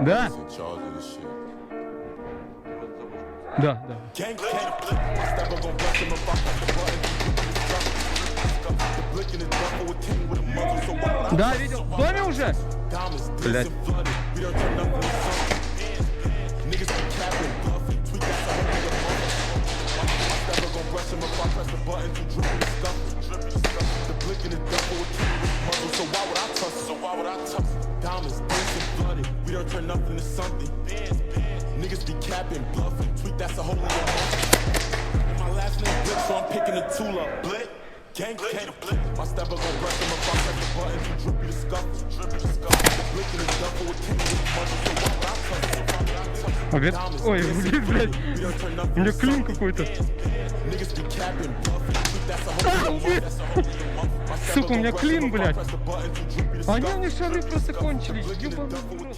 Да? Да, да. Да, видел. В доме уже? Блять. Ой, блядь, у меня клин какой-то. Сука, у меня клин, блядь. Они у меня шары просто кончились. Ёбаный в рот.